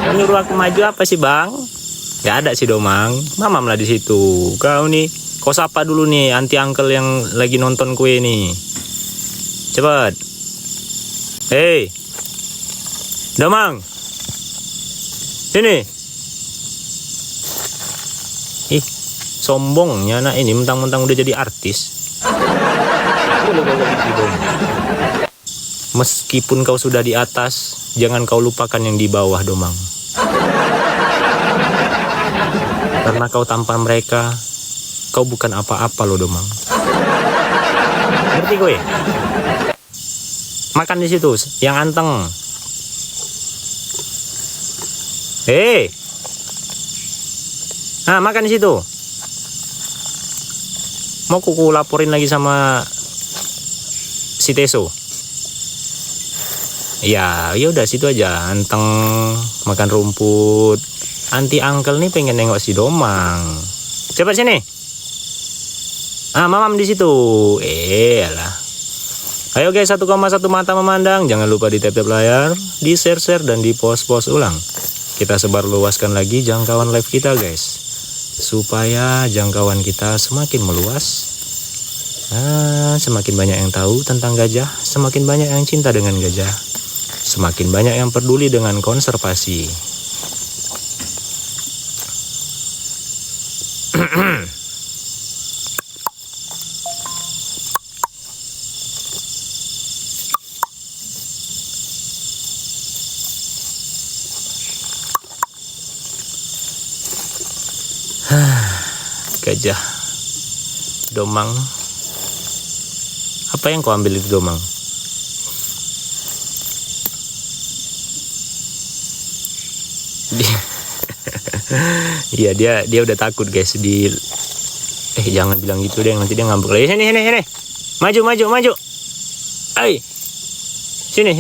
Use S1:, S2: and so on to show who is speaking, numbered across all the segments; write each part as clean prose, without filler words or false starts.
S1: Nyuruh aku maju apa sih bang? Gak ada sih Domang. Mamam lah di situ. Kau nih, kau sapa dulu nih anti uncle yang lagi nonton kue nih. Cepat. Hei, Domang. Sini. Ih, sombongnya anak ini mentang-mentang udah jadi artis. Meskipun kau sudah di atas, jangan kau lupakan yang di bawah, Domang. Karena kau tanpa mereka, kau bukan apa-apa loh, Domang. Ngerti gue? Makan di situ, yang anteng. Hei, nah makan di situ. Mau kuku laporin lagi sama si Teso. Ya udah situ aja, anteng makan rumput. Anti uncle nih pengen nengok si Domang. Cepat sini. Ah, mamam di situ. Alah. Ayo guys, 1,1 mata memandang. Jangan lupa di tap-tap layar, di share-share dan di post-post ulang. Kita sebar luaskan lagi jangkauan live kita guys, supaya jangkauan kita semakin meluas. Semakin banyak yang tahu tentang gajah, semakin banyak yang cinta dengan gajah, semakin banyak yang peduli dengan konservasi. Gajah, Domang. Apa yang kau ambil itu Domang? Iya dia udah takut guys jangan bilang gitu deh, nanti dia ngambek lagi. Sini. Maju. Ay. Sini.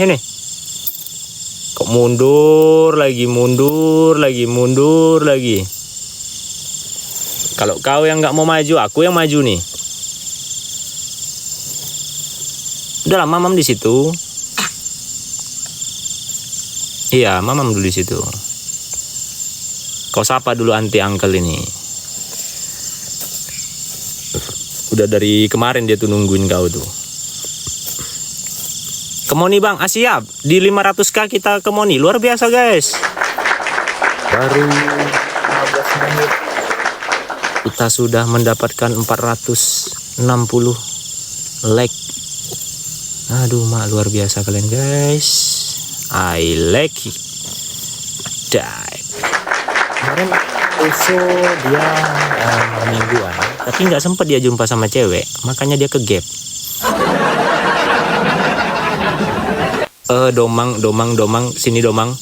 S1: Kok mundur lagi. Kalau kau yang nggak mau maju, aku yang maju nih. Udah lah, mamam di situ. Iya, mamam dulu di situ. Kau sapa dulu anti uncle ini. Udah dari kemarin dia tuh nungguin kau tuh. Kemoni bang, siap. Di 500k kita kemoni. Luar biasa guys. Baru 15 menit. Kita sudah mendapatkan 460 like. Aduh mak, luar biasa kalian guys. I like it. Kemarin Teso dia mingguan, tapi nggak sempet dia jumpa sama cewek, makanya dia ke gap. Domang, sini Domang.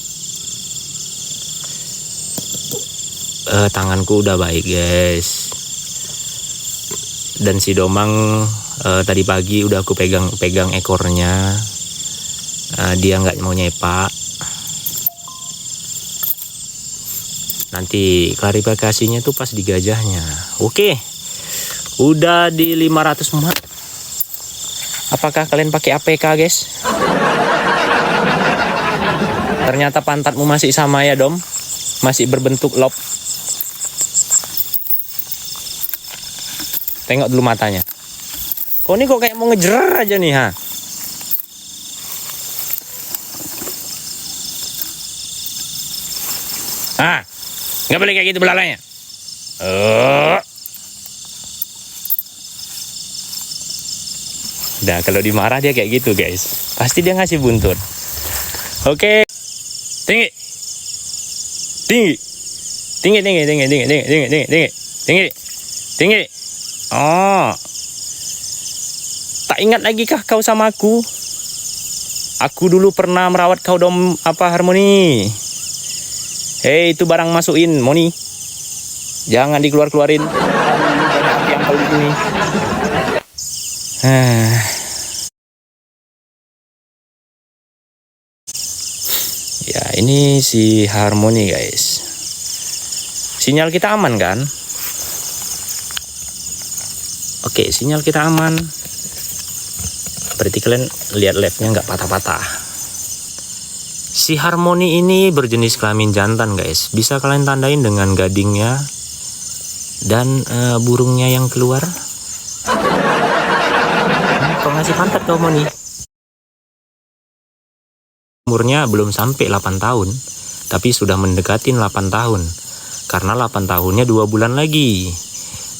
S1: Tanganku udah baik guys. Dan si Domang tadi pagi udah aku pegang ekornya. Dia nggak mau nyepak. Nanti klarifikasinya tuh pas di gajahnya. Oke, udah di 500 mat. Apakah kalian pakai APK guys? Ternyata pantatmu masih sama ya Dom, masih berbentuk lob. Tengok dulu matanya. Kok ini kok kayak mau ngejer aja nih ha? Nggak boleh kayak gitu belalainya. Nah kalau dimarah dia kayak gitu guys, pasti dia ngasih buntut. Oke. Tinggi. Oh, tak ingat lagi kah kau sama aku? Aku dulu pernah merawat kau Dom Harmoni. Hei, itu barang masukin Moni, jangan dikeluarin. Banyak yang kau di sini. Ya ini si Harmoni guys. Sinyal kita aman kan? Oke, sinyal kita aman. Berarti kalian lihat labnya nggak patah-patah. Si Harmoni ini berjenis kelamin jantan guys. Bisa kalian tandain dengan gadingnya dan burungnya yang keluar. Kok ngasih pantat kau Moni? Umurnya belum sampai 8 tahun, tapi sudah mendekatin 8 tahun. Karena 8 tahunnya 2 bulan lagi.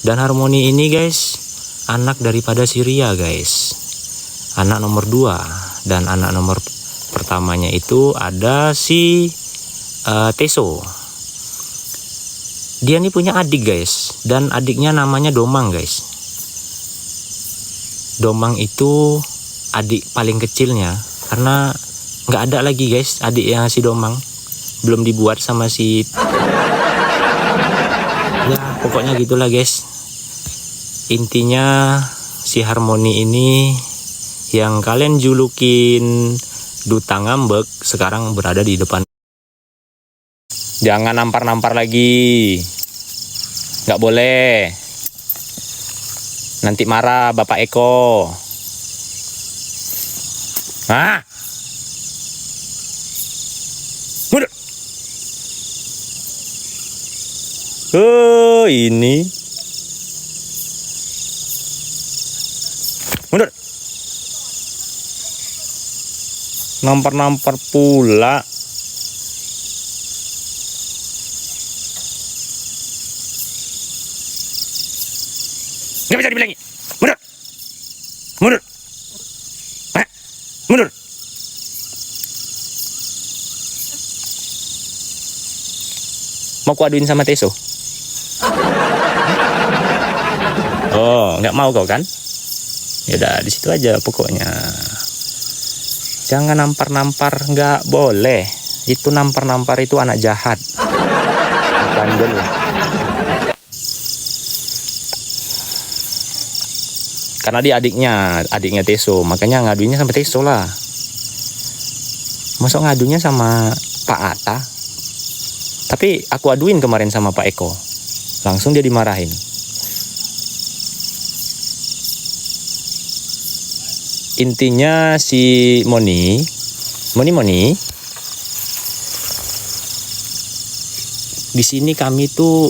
S1: Dan Harmoni ini guys, anak daripada Syria guys. Anak nomor 2. Dan anak nomor pertamanya itu ada si Teso. Dia nih punya adik guys. Dan adiknya namanya Domang guys. Domang itu adik paling kecilnya. Karena nggak ada lagi guys adik yang si Domang. Belum dibuat sama si... Ya pokoknya gitulah guys. Intinya si Harmoni ini yang kalian julukin Duta Ngambek sekarang berada di depan. Jangan nampar-nampar lagi. Nggak boleh. Nanti marah Bapak Eko. Ah! Mundur. Oh, ini. Mundur. Nampar-nampar pula. Nggak bisa dibilangin. Mundur. Mundur. Mundur. Mau kuaduin sama Teso? Oh, nggak mau kau kan? Yaudah, di situ aja pokoknya. Jangan nampar-nampar, nggak boleh. Itu nampar-nampar itu anak jahat. Bandel. Karena dia adiknya Teso, makanya ngaduinnya sama Teso lah. Masuk ngadunya sama Pak Atta. Tapi aku aduin kemarin sama Pak Eko. Langsung dia dimarahin. Intinya si Moni. Di sini kami tuh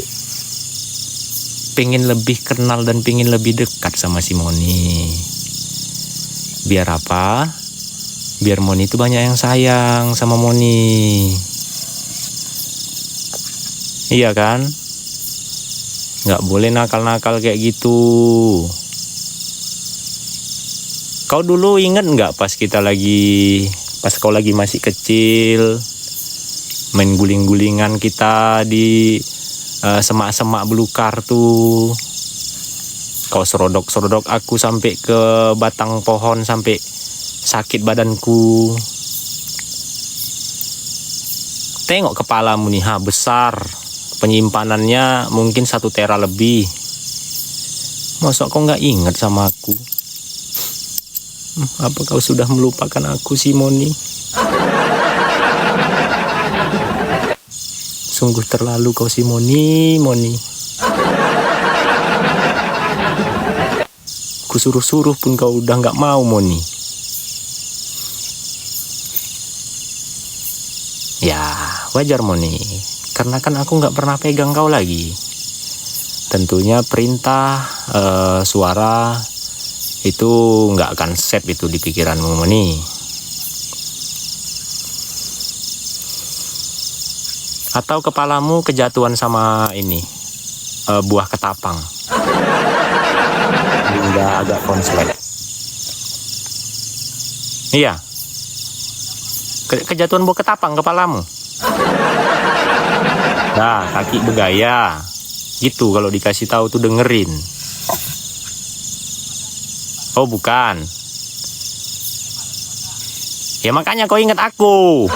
S1: pengen lebih kenal dan pengen lebih dekat sama si Moni. Biar apa? Biar Moni itu banyak yang sayang sama Moni. Iya kan? Nggak boleh nakal-nakal kayak gitu. Kau dulu inget nggak pas kau lagi masih kecil, main guling-gulingan kita di semak-semak belukar tuh. Kau serodok-serodok aku sampai ke batang pohon sampai sakit badanku. Tengok kepalamu nih, besar. Penyimpanannya mungkin 1 tera lebih. Masa kau nggak ingat sama aku? Apa kau sudah melupakan aku si Moni? Sungguh terlalu kau si Moni. Kusuruh-suruh pun kau udah nggak mau Moni. Ya wajar Moni, karena kan aku nggak pernah pegang kau lagi. Tentunya perintah suara itu nggak akan save itu di pikiranmu Moni. Atau kepalamu kejatuhan sama ini buah ketapang hingga agak konslet. Iya, kejatuhan buah ketapang kepalamu. Nah, kaki bergaya gitu, kalau dikasih tahu tuh dengerin. Oh bukan. Ya makanya kau ingat aku.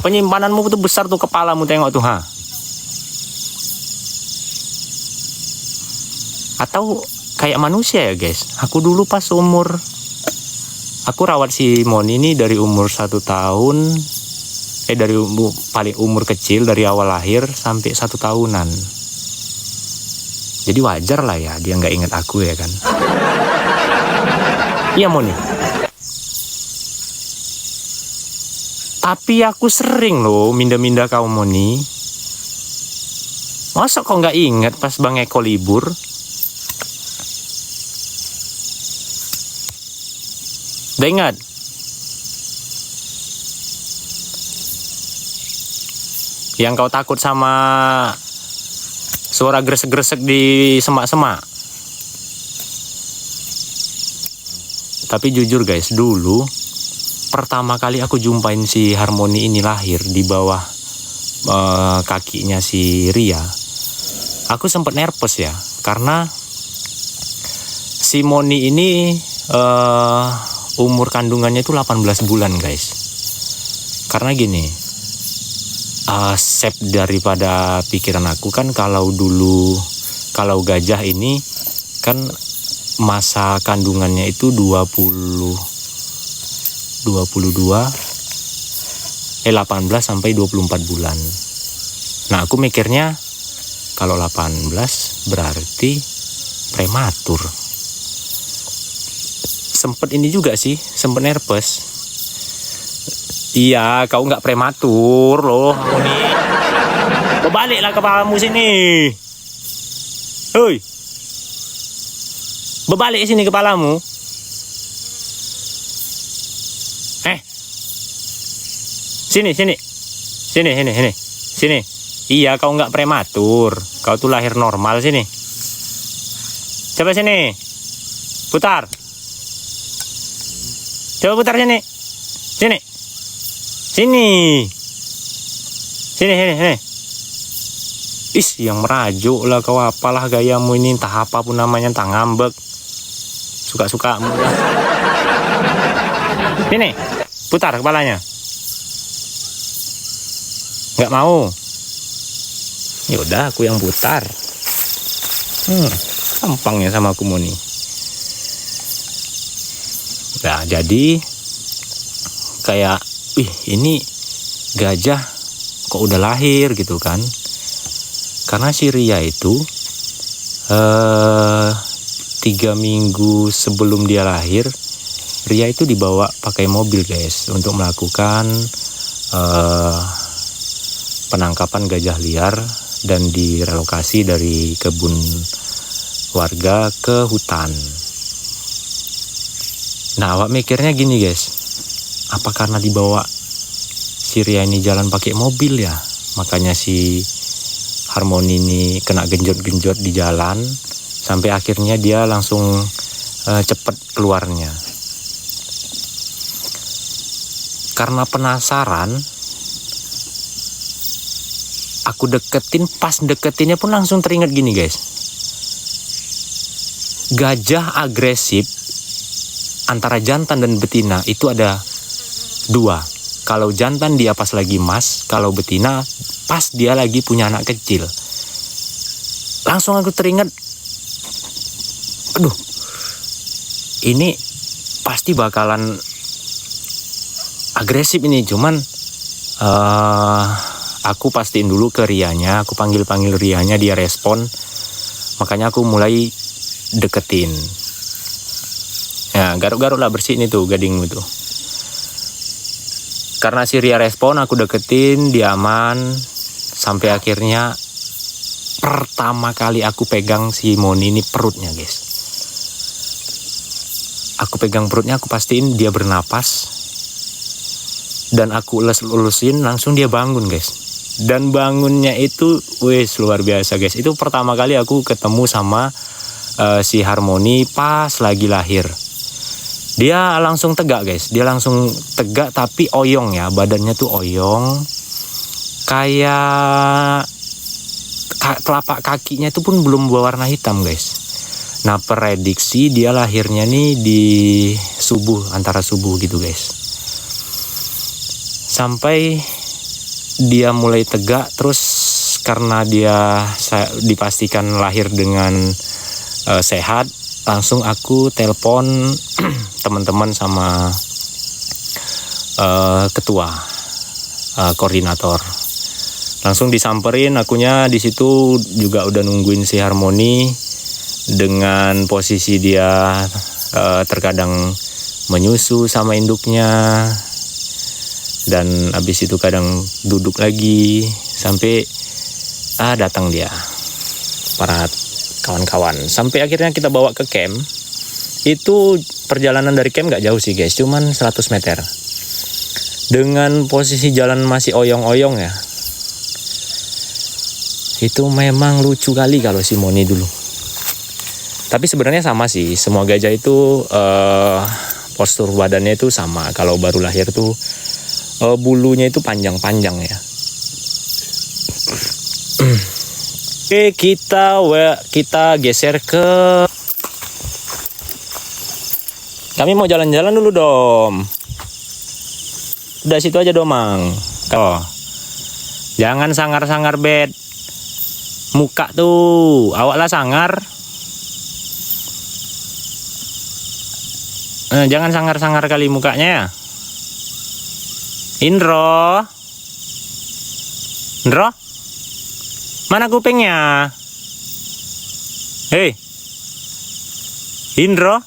S1: Penyimpananmu tuh besar tuh kepalamu, tengok tuh Atau kayak manusia ya guys. Aku dulu pas aku rawat si Moni ini dari umur 1 tahun. Dari paling umur kecil, dari awal lahir sampai 1 tahunan. Jadi wajar lah ya dia nggak ingat aku ya kan. Iya Moni. Tapi aku sering loh minda-minda kau Moni. Masa kau nggak ingat pas Bang Eko libur? Udah ingat? Yang kau takut sama suara gresek-gresek di semak-semak. Tapi jujur guys, dulu pertama kali aku jumpain si Harmoni ini lahir di bawah kakinya si Ria, aku sempet nervous ya, karena si Moni ini umur kandungannya itu 18 bulan guys. Karena gini, sep daripada pikiran aku kan, kalau gajah ini kan masa kandungannya itu 18 sampai 24 bulan. Nah, aku mikirnya kalau 18 berarti prematur. Sempet ini juga sih, sempet nervous. Iya, kau nggak prematur loh, Moni. Baliklah kepalamu sini. Hoi. Berbalik sini kepalamu. Sini. Iya, kau nggak prematur. Kau tuh lahir normal sini. Coba sini. Putar. Coba putar sini. Sini. Yang merajuk lah kau, apalah gayamu ini, entah apapun namanya, entah ngambek. Suka-sukamu. Sini. Putar kepalanya. Nggak mau. Ya udah, aku yang putar. Gampang ya sama aku Moni. Nah, jadi kayak, ini gajah kok udah lahir gitu kan. Karena si Ria itu 3 minggu sebelum dia lahir, Ria itu dibawa pakai mobil guys, untuk melakukan penangkapan gajah liar dan direlokasi dari kebun warga ke hutan. Nah, awak mikirnya gini guys, apa karena dibawa si Ria ini jalan pakai mobil ya, makanya si Harmoni ini kena genjot-genjot di jalan, sampai akhirnya dia langsung cepet keluarnya. Karena penasaran, aku deketin, pas deketinnya pun langsung teringat gini guys. Gajah agresif antara jantan dan betina itu ada 2. Kalau jantan dia pas lagi mas, kalau betina pas dia lagi punya anak kecil. Langsung aku teringat, aduh, ini pasti bakalan agresif ini. Cuman aku pastiin dulu ke Rianya, aku panggil Rianya, dia respon. Makanya aku mulai deketin. Ya, garuk-garuk lah, bersihin itu gadingmu tuh. Karena si Ria respon, aku deketin, dia aman. Sampai akhirnya pertama kali aku pegang si Moni ini perutnya guys. Aku pegang perutnya, aku pastiin dia bernapas. Dan aku ulus-ulusin, langsung dia bangun guys. Dan bangunnya itu luar biasa guys. Itu pertama kali aku ketemu sama si Harmoni pas lagi lahir. Dia langsung tegak guys, dia langsung tegak tapi oyong ya, badannya tuh oyong. Kayak telapak kakinya itu pun belum berwarna hitam guys. Nah, prediksi dia lahirnya nih di subuh, antara subuh gitu guys. Sampai dia mulai tegak, terus karena dia dipastikan lahir dengan sehat, langsung aku telepon teman-teman sama ketua koordinator. Langsung disamperin, akunya di situ juga udah nungguin si Harmoni dengan posisi dia terkadang menyusu sama induknya, dan habis itu kadang duduk lagi sampai datang dia, para kawan-kawan. Sampai akhirnya kita bawa ke camp. Itu perjalanan dari camp gak jauh sih guys, cuman 100 meter. Dengan posisi jalan masih oyong-oyong ya, itu memang lucu kali kalau si Moni dulu. Tapi sebenarnya sama sih, semua gajah itu postur badannya itu sama. Kalau baru lahir tuh bulunya itu panjang-panjang ya. Oke, kita geser ke. Kami mau jalan-jalan dulu dong. Udah situ aja Domang. Oh. Jangan sangar-sangar bed. Muka tuh, awak lah sangar. Jangan sangar-sangar kali mukanya ya. Indro. Indro? Mana kupingnya? Hei. Indro?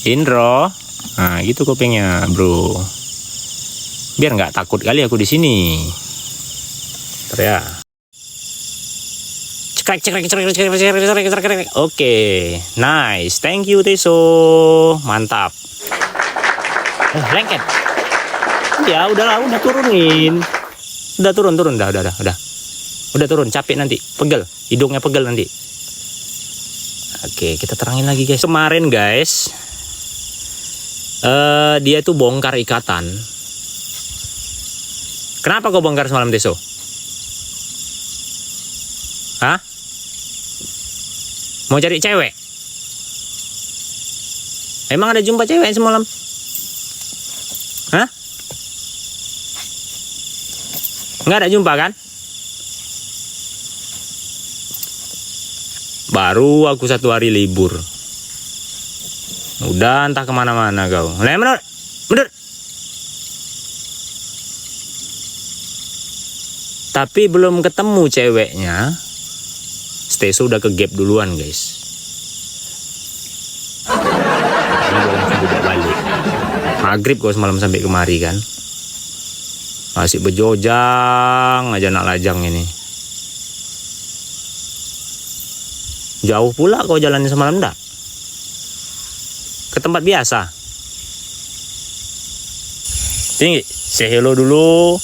S1: Indro. Nah, gitu kupingnya, bro. Biar nggak takut kali aku di sini. Ya. Oke, nice, thank you Teso, mantap. Lengket. Ya udahlah, udah turunin, udah turun, udah turun, capek nanti, pegel, hidungnya pegel nanti. Oke, kita terangin lagi guys. Kemarin guys, dia tuh bongkar ikatan. Kenapa kau bongkar semalam Teso? Hah? Mau cari cewek? Emang ada jumpa cewek semalam? Hah? Nggak ada jumpa kan? Baru aku 1 hari libur. Udah entah kemana-mana kau. Mundur. Tapi belum ketemu ceweknya, Teso udah ke gap duluan guys. Ini gue langsung duduk balik. Maghrib kau semalam sampai kemari kan. Masih bejojang aja nak lajang ini. Jauh pula kau jalannya semalam dah. Ke tempat biasa. Tinggi, say hello dulu.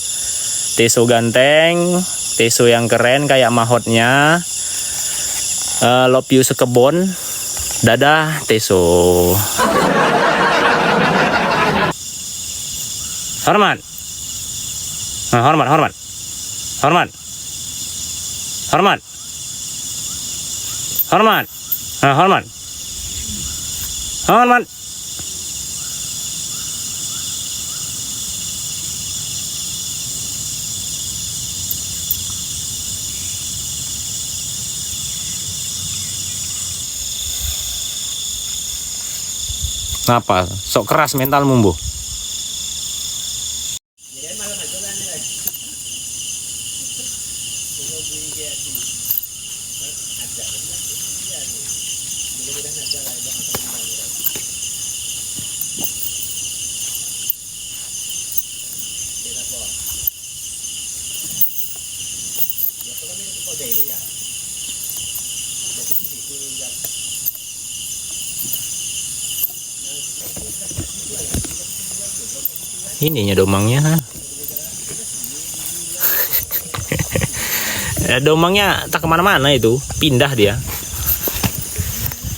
S1: Teso ganteng, Teso yang keren kayak mahotnya. Love you sekebon. Dadah Teso. Hormat. Hormat. Hormat. Ngapa? Sok keras mentalmu, Bu. Ininya domangnya. Domangnya tak kemana-mana itu, pindah dia.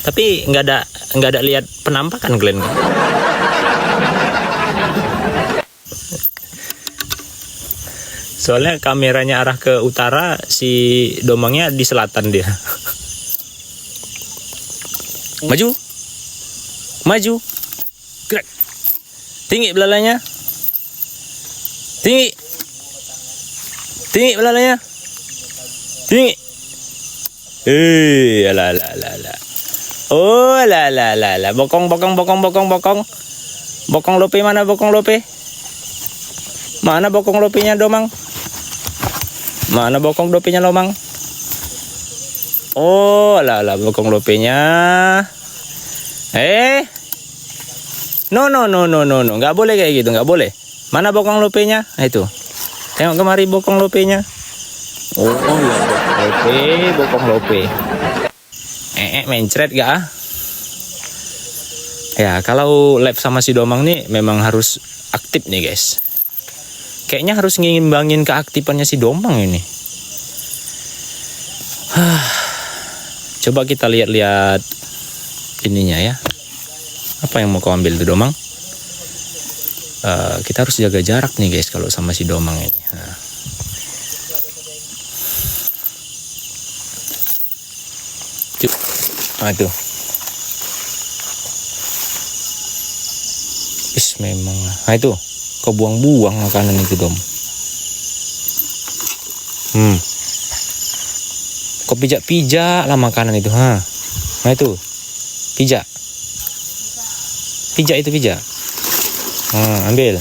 S1: Tapi nggak ada lihat penampakan Glenn. Soalnya kameranya arah ke utara, si domangnya di selatan dia. Maju, gerak, tinggi belalainya. Tinggi belalainya. Tinggi. La. Oh la. Bokong. Bokong lope mana bokong lope? Mana bokong lopenya domang? Mana bokong lopenya lomang? Oh la bokong lopenya. No, nggak boleh kayak gitu, nggak boleh. Mana bokong lopenya? Nah, itu. Tengok kemari bokong lopenya. Oh iya, bokong lope. Mencret gak? Ya, kalau lab sama si Domang nih memang harus aktif nih guys. Kayaknya harus ngimbangin keaktifannya si Domang ini. Coba kita lihat-lihat ininya ya. Apa yang mau kau ambil tuh Domang? Kita harus jaga jarak nih guys kalau sama si Domang ini. Aduh. Memang. Nah itu, kau buang-buang makanan itu Dom. Kau pijak-pijak lah makanan itu, Nah itu, pijak. Pijak itu pijak. Ambil.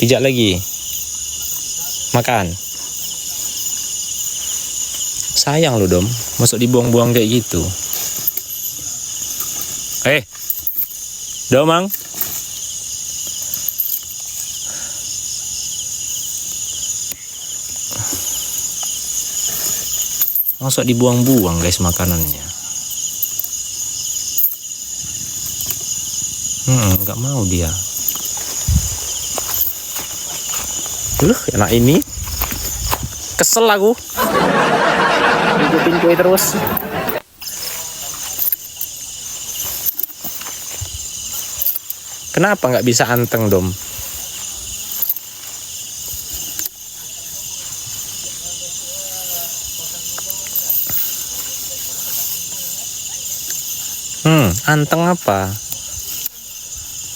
S1: Pijak lagi. Makan. Sayang lu Dom, masuk dibuang-buang kayak gitu. Domang. Masuk dibuang-buang guys makanannya. Nggak mau dia. Enak ini. Kesel aku. Ikutin kue terus. Kenapa nggak bisa anteng Dom? Anteng apa?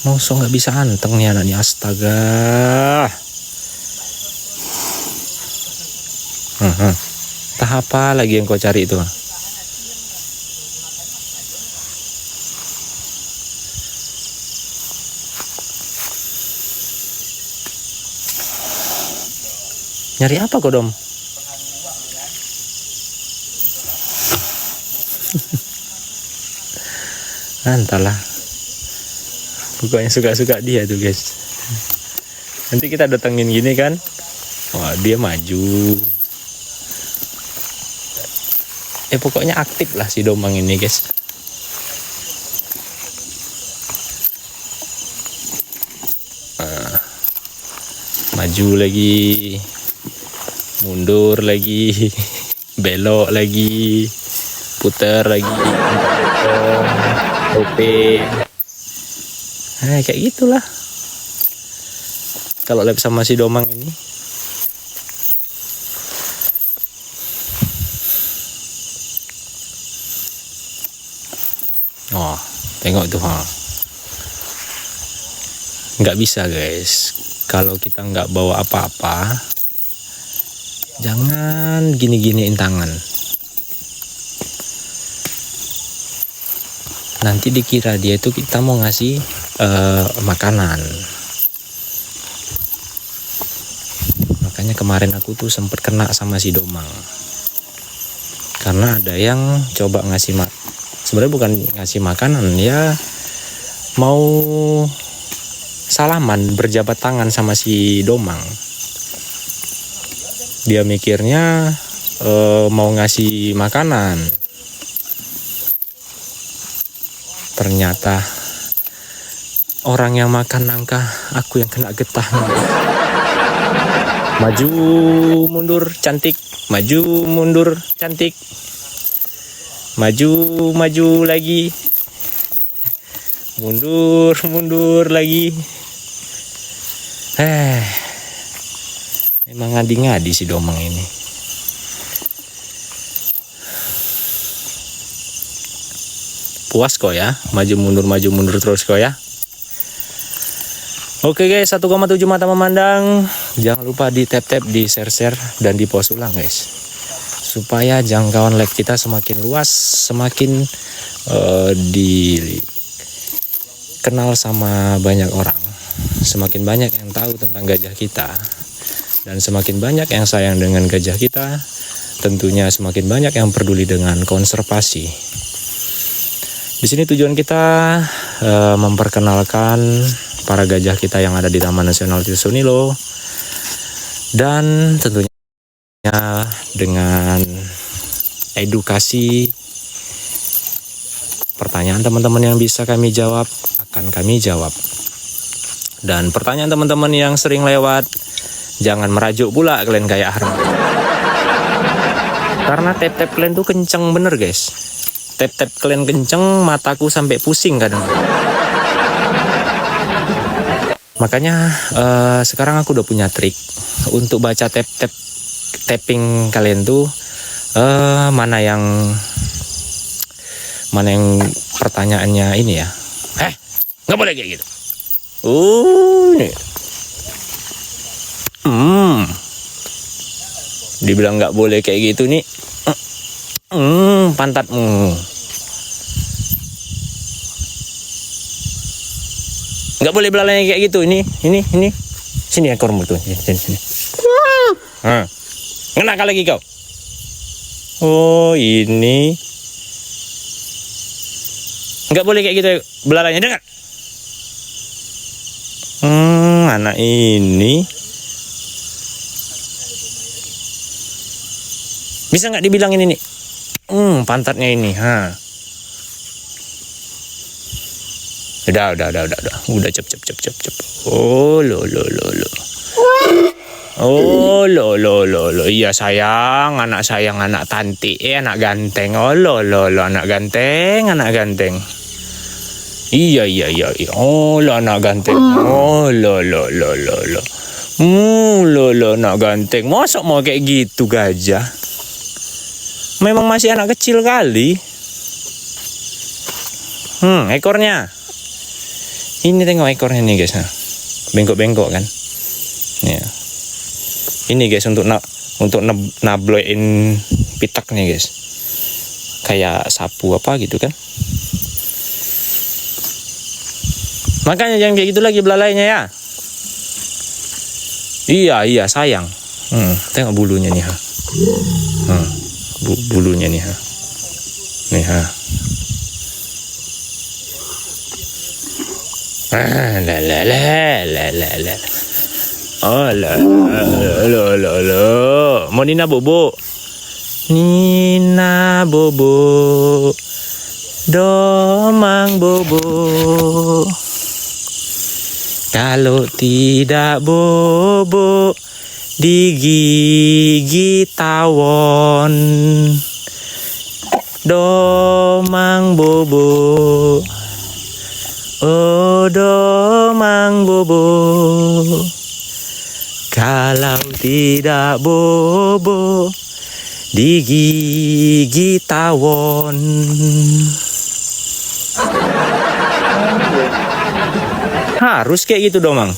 S1: Masa nggak bisa anteng nih anak nih, astaga. Entah apa lagi yang kau cari itu? Nyari apa kok Dom? Entahlah. Pokoknya suka-suka dia tuh guys. Nanti kita datengin gini kan. Wah dia maju. Pokoknya aktif lah si Domang ini guys. Maju lagi. Mundur lagi, belok lagi, putar lagi, tope. Kayak gitulah. Kalau lab sama si Domang ini. Oh, tengok tuh, Nggak bisa guys. Kalau kita nggak bawa apa-apa, jangan gini-giniin tangan. Nanti dikira dia itu kita mau ngasih makanan. Makanya kemarin aku tuh sempet kena sama si Domang. Karena ada yang coba ngasih sebenarnya bukan ngasih makanan ya, mau salaman berjabat tangan sama si Domang. Dia mikirnya mau ngasih makanan. Ternyata orang yang makan nangka, aku yang kena getah. Maju mundur cantik, maju mundur cantik, maju lagi, mundur lagi. Memang ngadi-ngadi si Domang ini. Puas kok ya, maju mundur terus kok ya. Oke guys, 1,7 mata memandang. Jangan lupa di tap-tap, di share-share, dan di post ulang guys. Supaya jangkauan live kita semakin luas, semakin dikenal sama banyak orang. Semakin banyak yang tahu tentang gajah kita. Dan semakin banyak yang sayang dengan gajah kita, tentunya semakin banyak yang peduli dengan konservasi. Di sini tujuan kita memperkenalkan para gajah kita yang ada di Taman Nasional Tirtonilo, dan tentunya dengan edukasi pertanyaan teman-teman yang bisa kami jawab akan kami jawab. Dan pertanyaan teman-teman yang sering lewat, jangan merajuk pula kalian kayak Harman. Karena tap-tap kalian tuh kenceng bener guys. Tap-tap kalian kenceng, mataku sampai pusing kadang. Makanya sekarang aku udah punya trik untuk baca tapping kalian tuh, mana yang pertanyaannya ini ya. Nggak boleh kayak gitu. Ini. Dibilang nggak boleh kayak gitu nih. Pantatmu. Nggak boleh belalainya kayak gitu. Ini. Sini ekormu tuh. Sini. Kenapa lagi kau? Oh, ini. Nggak boleh kayak gitu belalainya, dengar? Anak ini. Bisa nggak dibilangin ini? Pantatnya ini, Udah cep. Oh, lo. Oh, lo. Iya sayang, anak tanti, anak ganteng. Oh, lo, anak ganteng. Iya. Oh, lo anak ganteng. Oh, lo. Lo anak ganteng. Masa mau kayak gitu gajah? Memang masih anak kecil kali. Ekornya. Ini tengok ekornya nih guys. Bengkok-bengkok kan. Ya. Ini guys untuk nabloin pitaknya guys. Kayak sapu apa gitu kan. Makanya jangan kayak gitu lagi belalainya ya. Iya sayang. Tengok bulunya nih bulunya nih Nih La. Oh lo. Mau Nina bobo. Domang bobo. Kalau tidak bobo, digigit tawon. Domang bobo. Oh, domang bobo. Kalau tidak bobo, digigit tawon. Harus kayak gitu domang.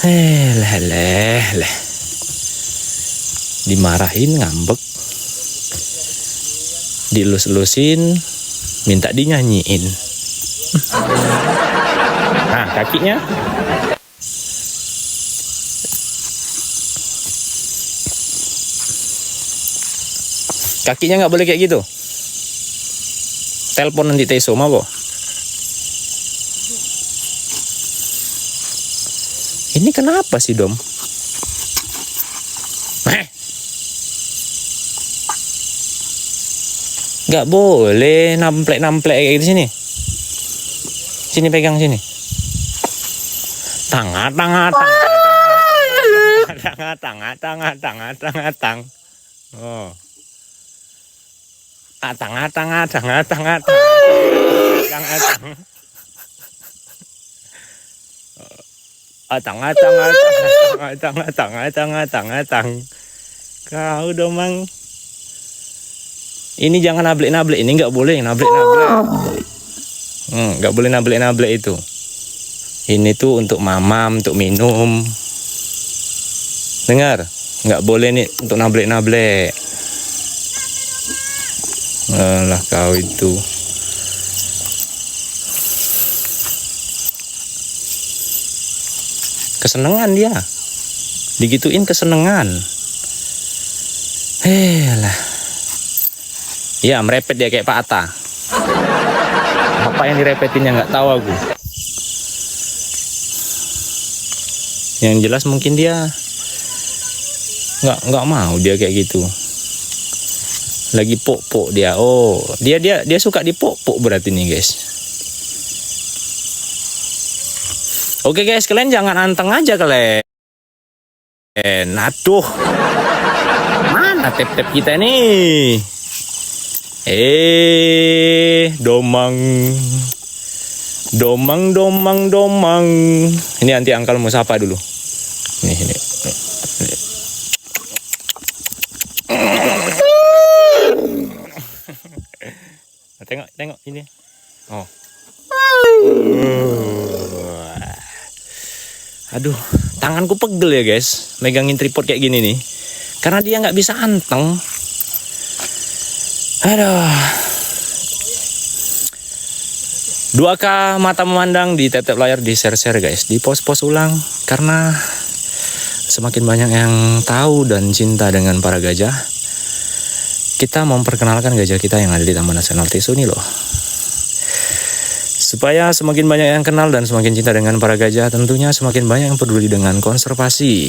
S1: Leh. Dimarahin ngambek. Dilus-lusin, minta dinyanyiin. Nah, kakinya. Kakinya nggak boleh kayak gitu. Telepon nanti Teso mau kok. Ini kenapa sih Dom? Nggak boleh namplek kayak gitu sini. Sini pegang sini. Tang. Oh. Tang. Kau domang. Ini jangan nablek-nablek, ini nggak boleh nablek-nablek. Nggak boleh nablek-nablek itu. Ini tuh untuk mamam, untuk minum. Dengar, nggak boleh nih untuk nablek-nablek. Alah kau itu. Kesenangan dia. Digituin kesenangan. Lah. Ya, merepet dia kayak Pak Atta. Apa Apa yang direpetinnya nggak tahu aku. Yang jelas mungkin dia nggak mau dia kayak gitu. Lagi pok-pok dia. Oh, dia suka dipok-pok berarti nih, guys. Oke guys, kalian jangan anteng aja kalian. Aduh. Mana tap-tap kita nih? Domang. Ini anti angkal mau sapa dulu. Ini. Tengok ini. Oh. Aduh, tanganku pegel ya guys, megangin tripod kayak gini nih. Karena dia nggak bisa anteng. Aduh. 2K mata memandang, di tap layar, di share guys, di post ulang. Karena semakin banyak yang tahu dan cinta dengan para gajah, kita memperkenalkan gajah kita yang ada di Taman Nasional Teso ini loh. Supaya semakin banyak yang kenal dan semakin cinta dengan para gajah, tentunya semakin banyak yang peduli dengan konservasi.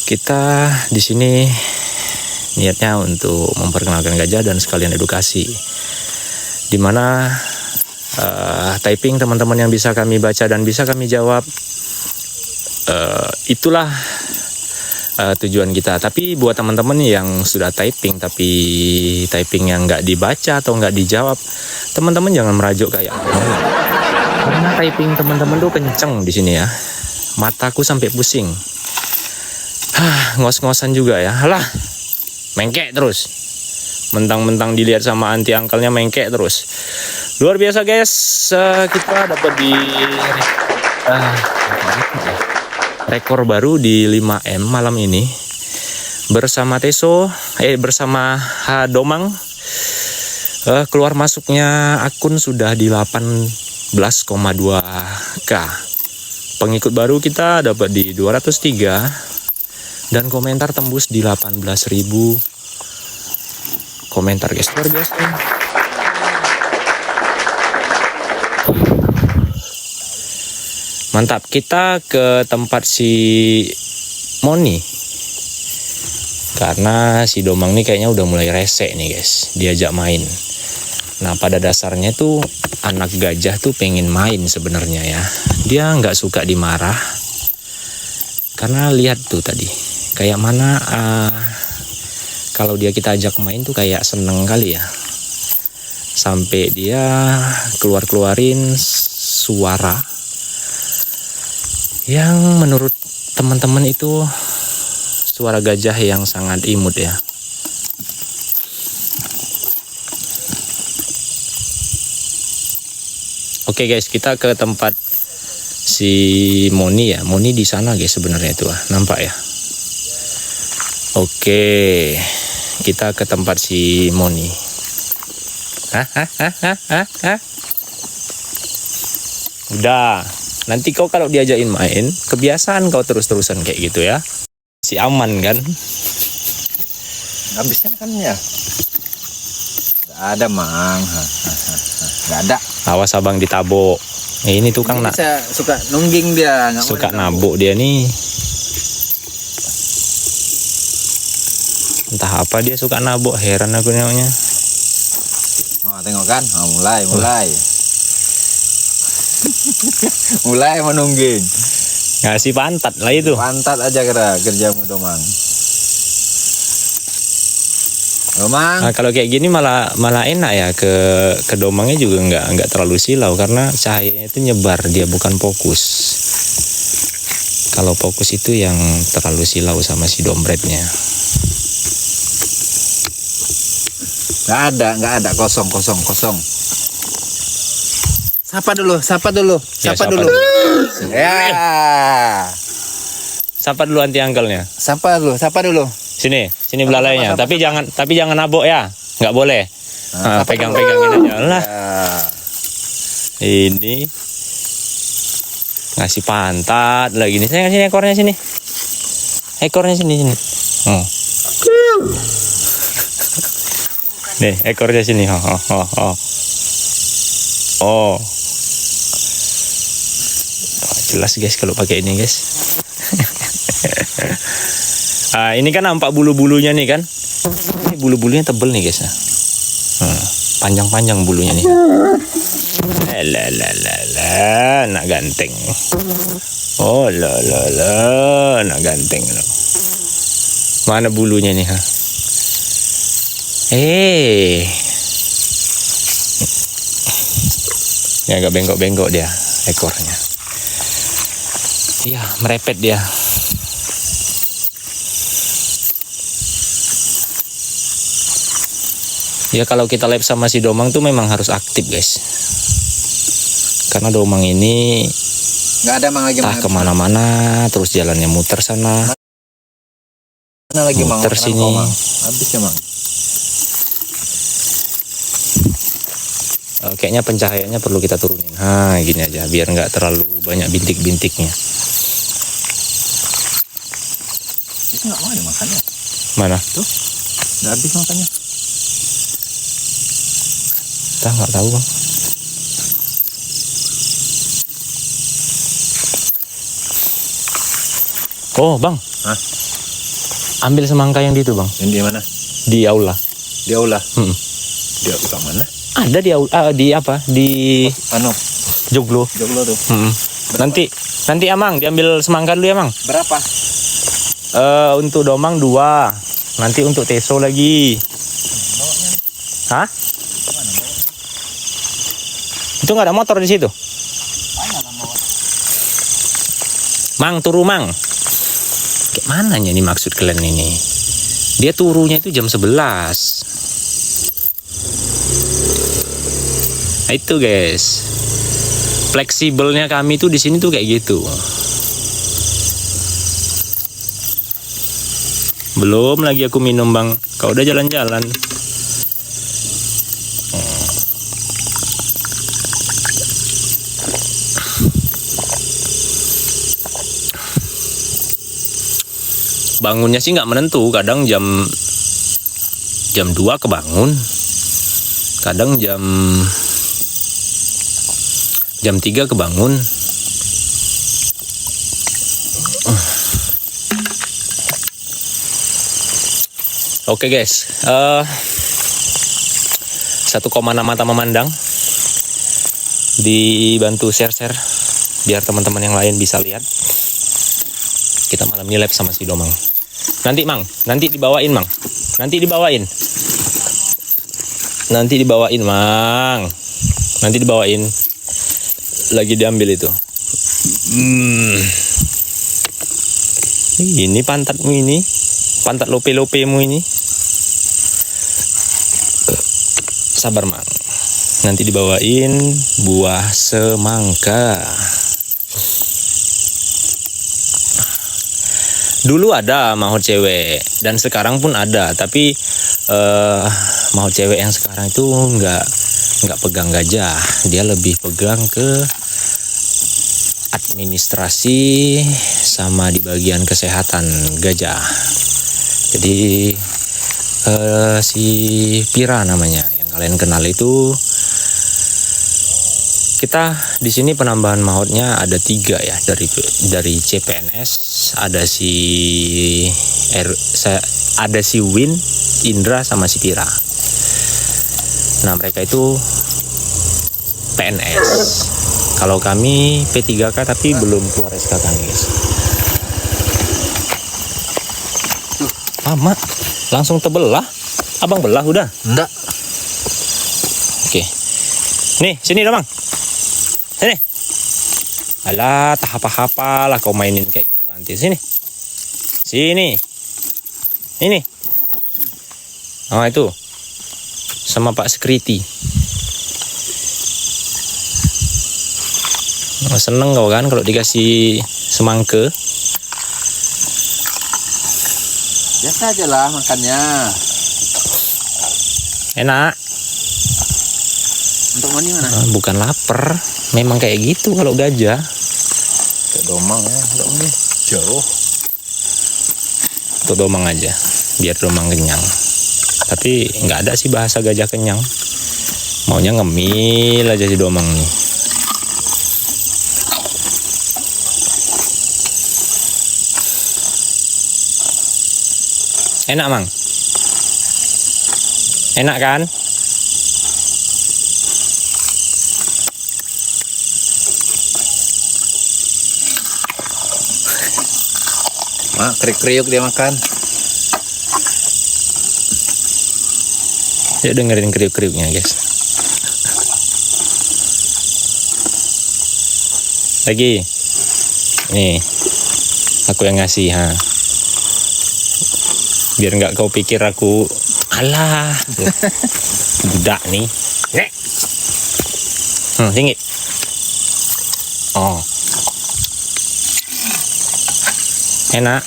S1: Kita di sini niatnya untuk memperkenalkan gajah dan sekalian edukasi. Dimana typing teman-teman yang bisa kami baca dan bisa kami jawab, itulah tujuan kita. Tapi buat teman-teman yang sudah typing tapi typing yang nggak dibaca atau nggak dijawab, teman-teman jangan merajuk kayak aku. Karena typing teman-teman tuh kenceng di sini ya. Mataku sampai pusing. Ngos-ngosan juga ya. Halah, mengkek terus. Mentang-mentang dilihat sama anti angkelnya mengkek terus. Luar biasa guys. Kita dapat di rekor baru di 5M malam ini bersama Teso, bersama Domang. Keluar masuknya akun sudah di 18,2K. Pengikut baru kita dapat di 203 dan komentar tembus di 18.000 komentar guys. Luar biasa. Mantap, kita ke tempat si Moni. Karena si Domang nih kayaknya udah mulai rese nih guys, diajak main. Nah pada dasarnya tuh anak gajah tuh pengen main sebenarnya ya. Dia nggak suka dimarah. Karena lihat tuh tadi, kayak mana kalau dia kita ajak main tuh kayak seneng kali ya. Sampai dia keluarin suara yang menurut teman-teman itu suara gajah yang sangat imut ya. Oke guys, kita ke tempat si Moni ya. Moni di sana guys sebenarnya itu nampak ya. Oke, kita ke tempat si Moni. Udah. Nanti kau kalau diajakin main, kebiasaan kau terus-terusan kayak gitu ya. Si aman kan?
S2: Habisnya kan ya. Gak ada mang. Gak ada.
S1: Awas abang ditabok. Ini tukang nak.
S2: Suka nungging dia.
S1: Suka nabuk dia nih. Entah apa dia suka nabok, heran aku nengoknya.
S2: Oh, tengok kan? Oh, mulai. Mulai menungging.
S1: Ngasih pantat lah itu.
S2: Pantat aja kerjamu Domang.
S1: Nah, kalau kayak gini malah enak ya, ke Domangnya juga nggak terlalu silau karena cahayanya itu nyebar, dia bukan fokus. Kalau fokus itu yang terlalu silau sama si dompetnya.
S2: Nggak ada, kosong. Sapa dulu. Ya.
S1: Sapa dulu anti angkelnya.
S2: Sapa dulu.
S1: Sini belalainya. Tapi jangan nabok ya. Nggak boleh. Pegang-pegang gini aja lah. Ini ngasih pantat lagi nih. Saya ngasih ekornya sini. Sini. Oh. Nih, ekornya sini. Oh. Oh. Jelas guys kalau pakai ini guys. Ini kan nampak bulu-bulunya nih kan. Ini bulu-bulunya tebel nih guys. Panjang-panjang bulunya nih. Nak ganteng. Oh nak ganteng. Mana bulunya nih ha? Ini agak bengkok-bengkok dia ekornya. Iya, merepet dia. Ya kalau kita lab sama si domang tuh memang harus aktif guys. Karena domang ini
S2: Nggak ada mang lagi
S1: entah kemana-mana, terus jalannya muter sana,
S2: mana lagi mang?
S1: muter sini.
S2: Habis ya mang.
S1: Kayaknya pencahayaannya perlu kita turunin. Gini aja biar nggak terlalu banyak bintik-bintiknya.
S2: Itu nggak mau dimakannya.
S1: Mana?
S2: Tuh, udah habis makannya.
S1: Kita nggak tahu bang. Oh bang,
S2: Hah?
S1: ambil semangka yang di itu bang.
S2: Yang di mana?
S1: Di aula.
S2: Di aula.
S1: Hmm.
S2: Di aula mana?
S1: Ada di aula, di apa? Di joglo.
S2: Joglo tuh.
S1: Nanti Amang diambil semangka dulu ya Mang.
S2: Berapa?
S1: Untuk domang 2. Nanti untuk teso lagi. Hah? Itu nggak ada motor di situ? Mang, turu Mang. Kayak mananya nih maksud kalian ini? Dia turunya itu jam 11. Nah, itu guys. Fleksibelnya kami tuh di sini tuh kayak gitu. Belum lagi aku minum bang. Kau udah jalan-jalan. Bangunnya sih nggak menentu. Kadang jam 2 kebangun. Kadang jam 3 kebangun. Oke guys, 1,6 mata memandang. Dibantu share biar teman-teman yang lain bisa lihat. Kita malam ini lab sama si domang. Nanti Mang, nanti dibawain Mang. Nanti dibawain Mang. Nanti dibawain. Lagi diambil itu. Ini pantatmu ini. Pantat lope-lopemu ini. Sabar Mang. Nanti dibawain buah semangka. Dulu ada maut cewek dan sekarang pun ada, tapi maut cewek yang sekarang itu nggak pegang gajah, dia lebih pegang ke administrasi sama di bagian kesehatan gajah. Jadi si Pira namanya yang kalian kenal itu. Kita di sini penambahan mautnya ada 3 ya, dari CPNS ada si Win, Indra sama si Pira. Nah mereka itu PNS. Kalau kami P3K tapi belum keluar SKK nih guys. Mak, langsung terbelah. Abang belah udah?
S2: Enggak.
S1: Oke. Nih sini dong Bang. Sini. Alah, tak apa-apa lah kau mainin kayak gitu nanti. Sini. Ini. Oh, itu. Sama Pak Security. Oh, seneng kau kan kalau dikasih semangka?
S2: Biasa aja lah makannya.
S1: Enak.
S2: Untuk mani mana?
S1: Bukan lapar. Memang kayak gitu kalau gajah.
S2: Kayak domang ya, untuk mani jauh.
S1: Untuk domang aja, biar domang kenyang. Tapi nggak ada sih bahasa gajah kenyang. Maunya ngemil aja si Domang nih. Enak, Mang? Enak kan?
S2: Mak, kriuk-kriuk dia makan.
S1: Ya dengerin kriuk-kriuknya, guys. Lagi. Nih. Aku yang ngasih, ha. Biar nggak kau pikir aku alah budak nih. Nek. Tinggi. Oh. Enak.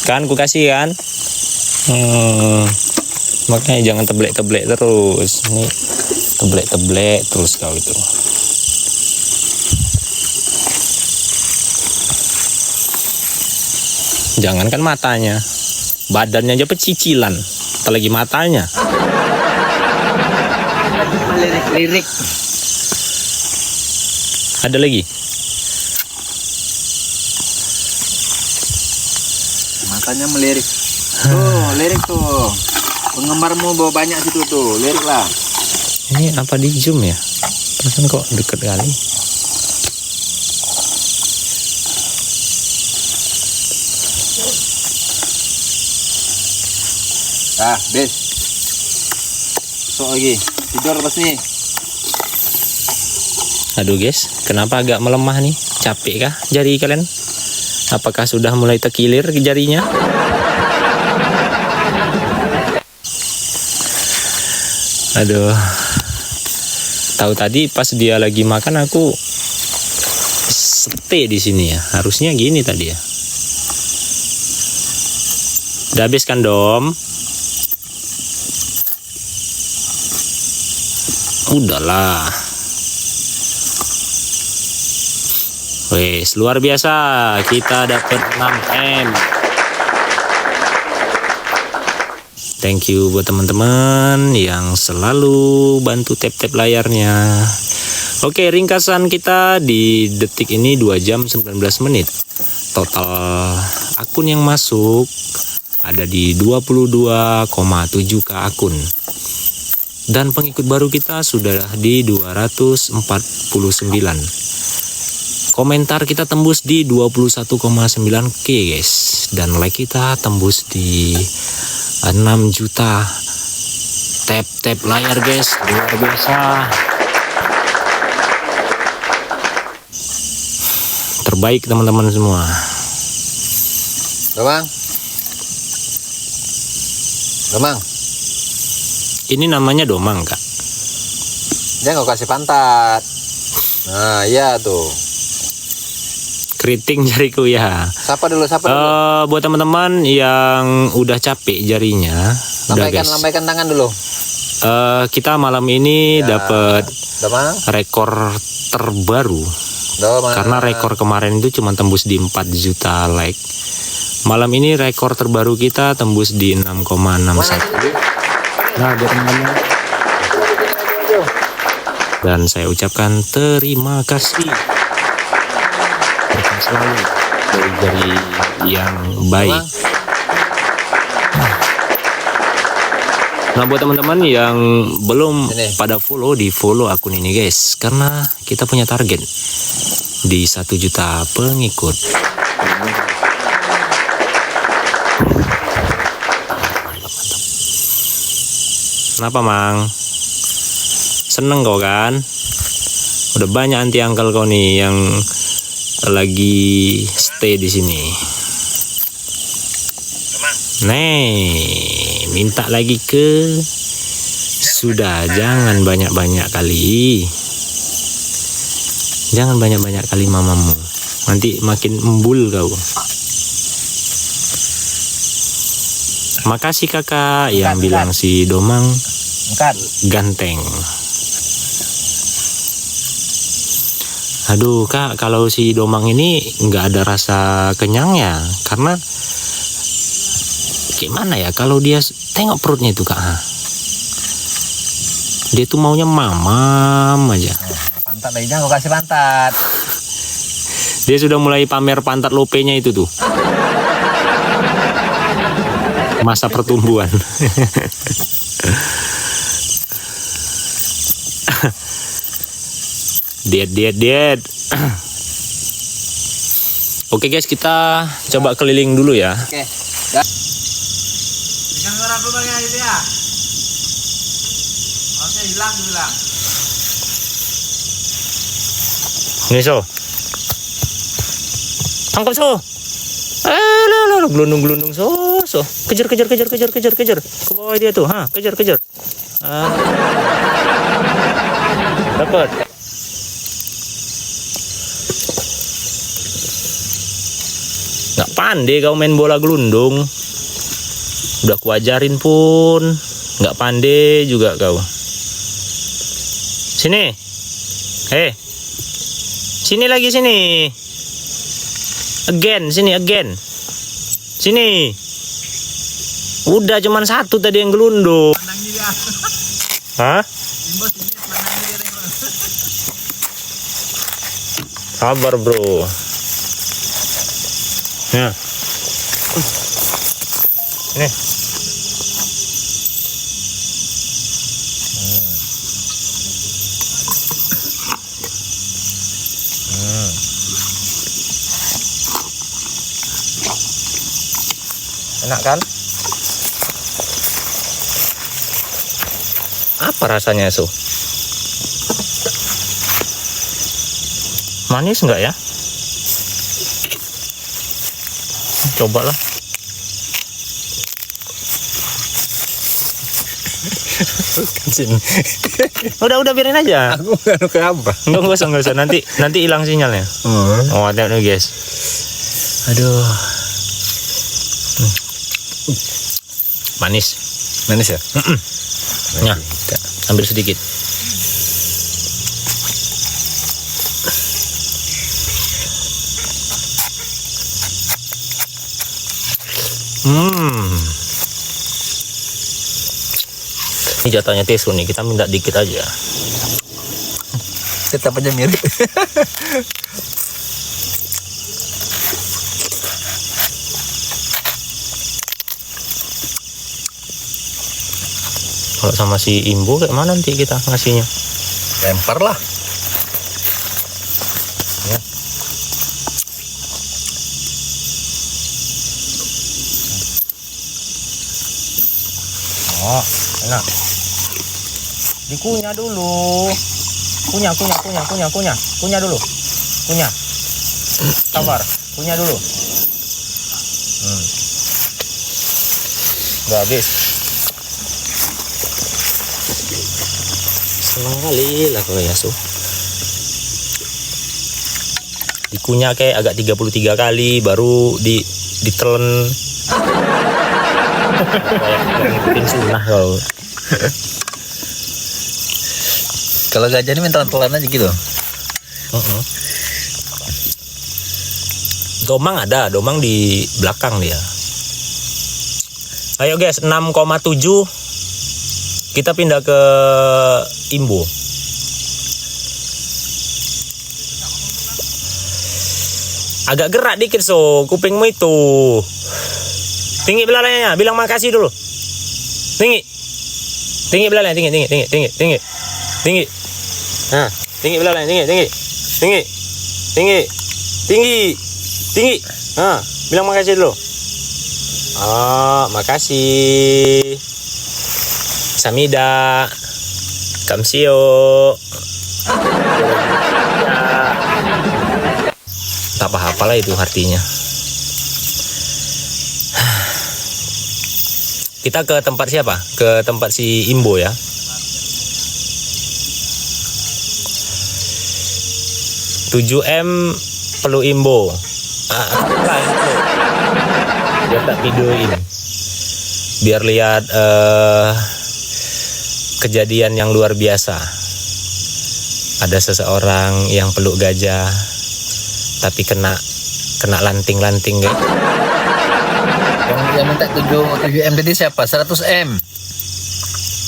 S1: Kan ku kasih kan. Makanya jangan teblek-teblek terus. Ini teblek-teblek terus kau itu. Jangankan matanya, badannya aja pecicilan, apalagi matanya.
S2: Lirik-lirik.
S1: Ada lagi?
S2: Matanya melirik. Tuh, lirik tuh. Penggemarmu bawa banyak situ tuh, lirik lah.
S1: Ini apa di zoom ya? Perasaan kok deket kali.
S2: Bes. Besok lagi. Tidur pas nih.
S1: Aduh guys, kenapa agak melemah nih? Capek kah jari kalian? Apakah sudah mulai terkilir jarinya? Aduh. Tahu tadi pas dia lagi makan aku stay di sini ya. Harusnya gini tadi ya. Udah habis kan, Dom? Udahlah. Wes, luar biasa. Kita dapat 6M. Thank you buat teman-teman yang selalu bantu tap-tap layarnya. Oke, ringkasan kita di detik ini 2 jam 19 menit. Total akun yang masuk ada di 22,7k akun. Dan pengikut baru kita sudah di 249. Komentar kita tembus di 21,9k guys. Dan like kita tembus di 6 juta tap layar guys. Luar biasa. Terbaik teman-teman semua.
S2: Domang.
S1: Ini namanya Domang, Kak.
S2: Jangan kau kasih pantat. Nah, iya tuh.
S1: Keriting jariku ya.
S2: Sapa dulu.
S1: Buat teman-teman yang udah capek jarinya, udah guys.
S2: Lambaikan tangan dulu.
S1: Kita malam ini dapat rekor terbaru. Karena rekor kemarin itu cuma tembus di 4 juta like. Malam ini rekor terbaru kita tembus di 6,61. Nah, buat teman-teman. Dan saya ucapkan terima kasih. Selalu dari yang baik. Nah, buat teman-teman yang belum pada follow, di follow akun ini guys, karena kita punya target di 1 juta pengikut. Mantap. Kenapa, Mang? Seneng kau kan? Udah banyak anti angkel kau nih yang lagi stay di sini. Nih, minta lagi ke. Sudah, jangan banyak-banyak kali. Jangan banyak-banyak kali mamamu. Nanti makin embul kau. Makasih kakak yang bilang si Domang ganteng. Aduh Kak, kalau si domang ini nggak ada rasa kenyangnya, karena gimana ya, kalau dia tengok perutnya itu Kak, dia tuh maunya mamam aja.
S2: Pantat lagi, jangan kau kasih pantat.
S1: Dia sudah mulai pamer pantat lopenya itu tuh. Masa pertumbuhan. Diet. Oke guys, kita coba keliling dulu ya.
S2: Oke. Jangan ngerap lubangnya itu ya. Oke, hilang.
S1: Ini so. Tangkap so. Gelundung so. Kejar. Ke bawah dia tuh, kejar. Dapat. Nggak pandai kau main bola gelundung. Udah kuajarin pun nggak pandai juga kau. Sini. Sini lagi sini. Again. Sini. Udah cuman satu tadi yang gelundung. Hah? Sabar bro. Ya. Ini. Enak kan? Apa rasanya so? Manis enggak ya? Cobalah. Udah biarin aja.
S2: Aku nggak ke apa?
S1: Enggak usah. Nanti hilang sinyalnya. Oh, ada nih guys. Aduh. Manis
S2: ya?
S1: Nah, ambil sedikit. Ini jatahnya Tesco nih, kita minta dikit aja.
S2: Tetap aja mirip.
S1: Kalau sama si Imbo kayak mana nanti kita ngasihnya?
S2: Lempar lah.
S1: Ya. Oh, enak. Dikunyah dulu. Kunyah dulu. Kunyah. Sabar, kunyah dulu. Udah habis. Senang kali lah kalau ya so. Dikunyah kayak agak 33 kali baru ditelen. Kayak ngikutin sunnah kalau.
S2: Kalau gajah ini minta telan aja gitu.
S1: Domang di belakang dia. Ayo guys, 6,7 kita pindah ke Imbo. Agak gerak dikit so, kupingmu itu. Tinggi belalainya, bilang makasih dulu. Tinggi belalainya, tinggi. Nah, tinggi belalainya, tinggi. Nah, bilang makasih dulu. Oh, makasih. Samida. Kamsio. Tak apa-apalah itu artinya. Kita ke tempat siapa? Ke tempat si Imbo ya. "7M perlu Imbo." Biar tak videoin. Biar lihat kejadian yang luar biasa. Ada seseorang yang peluk gajah tapi kena lanting-lanting guys.
S2: Yang minta 7 M tadi siapa? 100 M.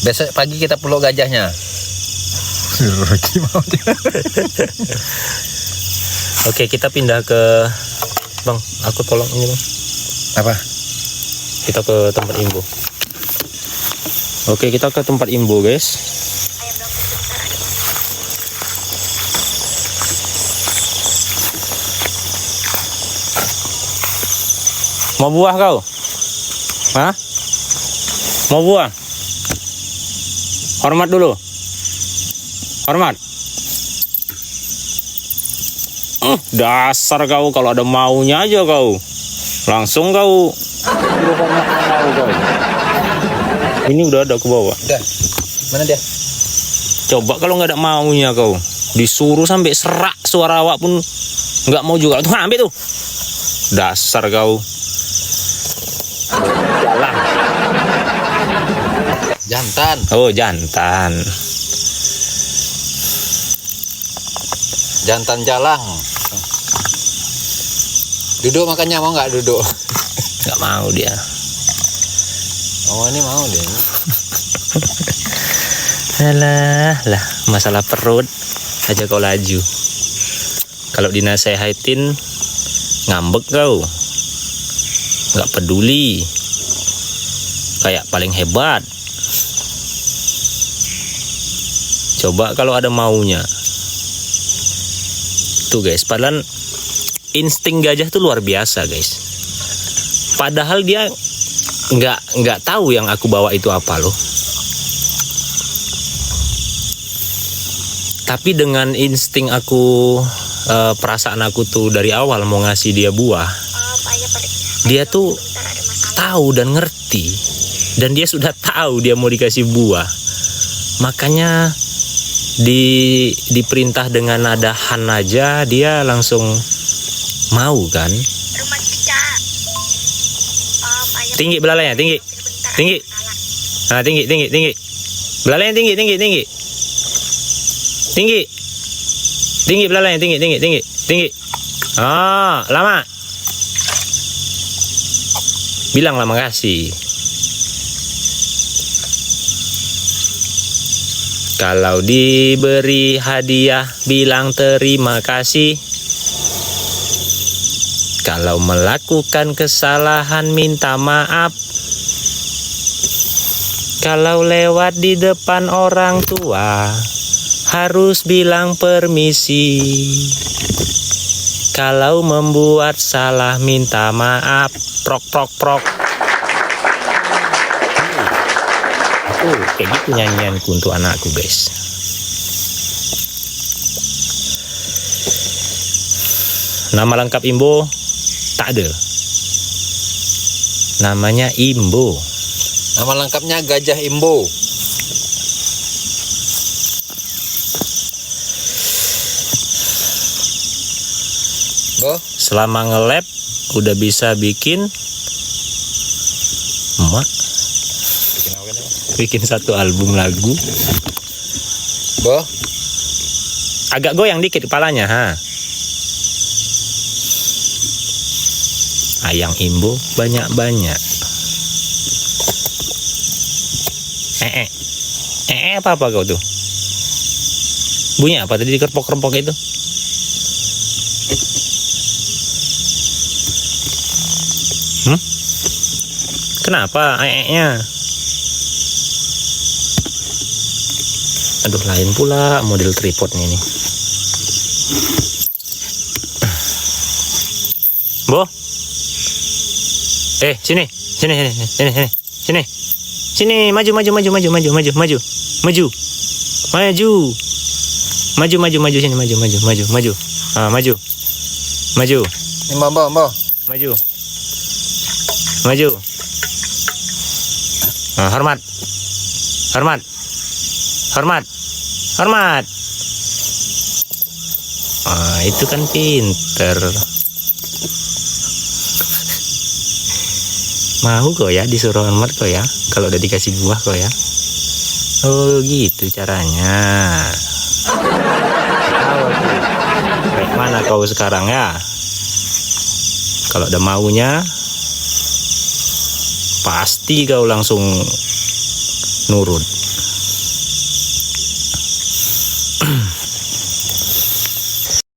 S2: Besok pagi kita peluk gajahnya.
S1: Oke, kita pindah ke Bang, aku tolong ini Bang.
S2: Apa?
S1: Kita ke tempat imbo. Oke, kita ke tempat imbo guys. Mau buah kau? Hah? Mau buah? Hormat dulu. Hormat. Dasar kau, kalau ada maunya aja kau. Langsung kau. Ini udah ada ke bawah.
S2: Udah. Mana dia?
S1: Coba kalau nggak ada maunya kau. Disuruh sampai serak suara awak pun nggak mau juga. Tuh ambil tuh. Dasar kau. Jalan.
S2: Jantan.
S1: Oh, jantan.
S2: Jantan jalang. Duduk makannya, mau nggak duduk?
S1: Nggak mau dia.
S2: Oh, ini mau deh.
S1: Alah, masalah perut aja kau laju. Kalau dinasehatin ngambek kau. Nggak peduli. Kayak paling hebat. Coba kalau ada maunya. Tuh guys, padahal insting gajah tuh luar biasa guys. Padahal dia nggak tahu yang aku bawa itu apa loh. Tapi dengan insting aku, perasaan aku tuh dari awal mau ngasih dia buah, dia tuh tahu dan ngerti, dan dia sudah tahu dia mau dikasih buah. Makanya diperintah dengan nada han aja dia langsung mau kan. Tinggi belalainya, tinggi. Nah, tinggi. Belalainya tinggi. Tinggi belalainya, tinggi. Ah, lama. Bilang lah makasih. Kalau diberi hadiah, bilang terima kasih. Kalau melakukan kesalahan, minta maaf. Kalau lewat di depan orang tua, harus bilang permisi. Kalau membuat salah, minta maaf. Prok. Kayak gitu nyanyianku untuk anakku guys. Nama lengkap Imbo tak ada. Namanya Imbo.
S2: Nama lengkapnya Gajah Imbo.
S1: Selama nge-lab udah bisa bikin bikin satu album lagu. Agak goyang dikit kepalanya, ha. Ayang Imbo banyak-banyak. Apa kau tuh? Bunyi apa tadi kerpok-kerpok itu? Kenapa nya? Aduh, lain pula model tripodnya ini. Bo. Sini. Sini, maju sini, maju. Ah, maju.
S2: Ini Mbak.
S1: Maju. Nah, hormat. Ah, itu kan pinter. Mau kok ya disuruh hormat kok ya, kalau udah dikasih buah kok ya. Oh gitu caranya. Mana kau sekarang ya? Kalau ada maunya, pasti kau langsung nurut.